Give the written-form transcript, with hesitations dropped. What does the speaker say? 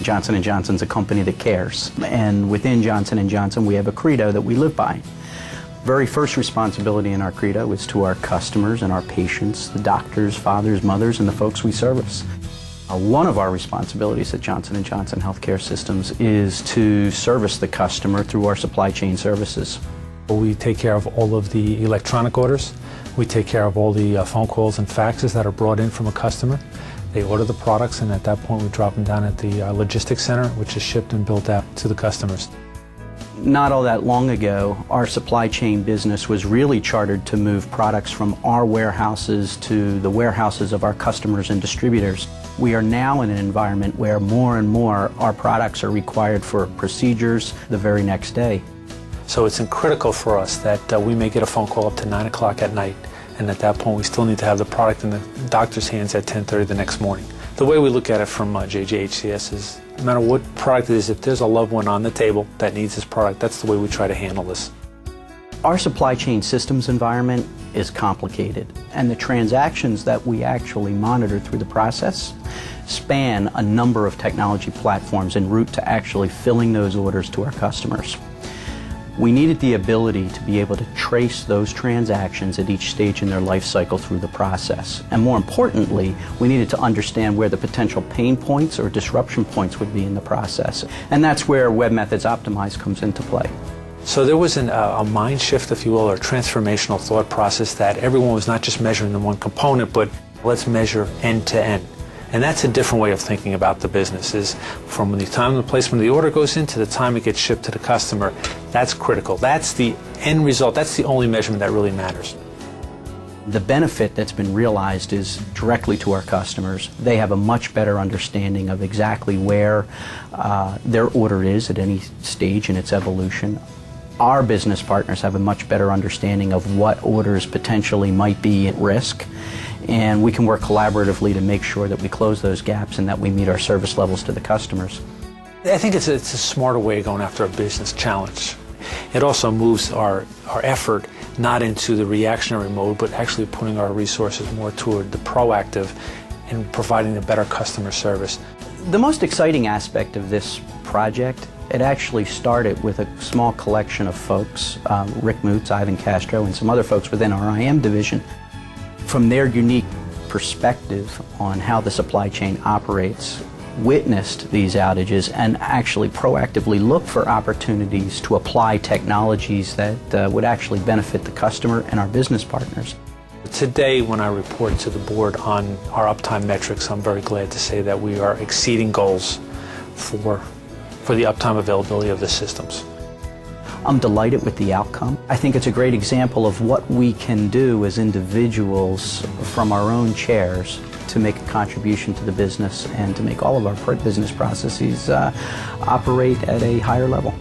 Johnson & Johnson's a company that cares, and within Johnson & Johnson we have a credo that we live by. Very first responsibility in our credo is to our customers and our patients, the doctors, fathers, mothers, and the folks we service. One of our responsibilities at Johnson & Johnson Healthcare Systems is to service the customer through our supply chain services. We take care of all of the electronic orders. We take care of all the phone calls and faxes that are brought in from a customer. They order the products, and at that point we drop them down at the logistics center, which is shipped and built out to the customers. Not all that long ago, our supply chain business was really chartered to move products from our warehouses to the warehouses of our customers and distributors. We are now in an environment where more and more our products are required for procedures the very next day. So it's critical for us that we may get a phone call up to 9 o'clock at night, and at that point we still need to have the product in the doctor's hands at 10:30 the next morning. The way we look at it from JJHCS is, no matter what product it is, if there's a loved one on the table that needs this product, that's the way we try to handle this. Our supply chain systems environment is complicated, and the transactions that we actually monitor through the process span a number of technology platforms en route to actually filling those orders to our customers. We needed the ability to be able to trace those transactions at each stage in their life cycle through the process. And more importantly, we needed to understand where the potential pain points or disruption points would be in the process. And that's where webMethods Optimize comes into play. So there was a mind shift, if you will, or transformational thought process that everyone was not just measuring the one component, but let's measure end to end. And that's a different way of thinking about the business, is from the time the placement of the order goes in to the time it gets shipped to the customer. That's critical. That's the end result. That's the only measurement that really matters. The benefit that's been realized is directly to our customers. They have a much better understanding of exactly where their order is at any stage in its evolution. Our business partners have a much better understanding of what orders potentially might be at risk, and we can work collaboratively to make sure that we close those gaps and that we meet our service levels to the customers. I think it's a smarter way of going after a business challenge. It also moves our effort not into the reactionary mode, but actually putting our resources more toward the proactive and providing a better customer service. The most exciting aspect of this project, it actually started with a small collection of folks, Rick Moots, Ivan Castro, and some other folks within our IM division. From their unique perspective on how the supply chain operates, witnessed these outages and actually proactively looked for opportunities to apply technologies that would actually benefit the customer and our business partners. Today, when I report to the board on our uptime metrics, I'm very glad to say that we are exceeding goals for the uptime availability of the systems. I'm delighted with the outcome. I think it's a great example of what we can do as individuals from our own chairs to make a contribution to the business and to make all of our business processes operate at a higher level.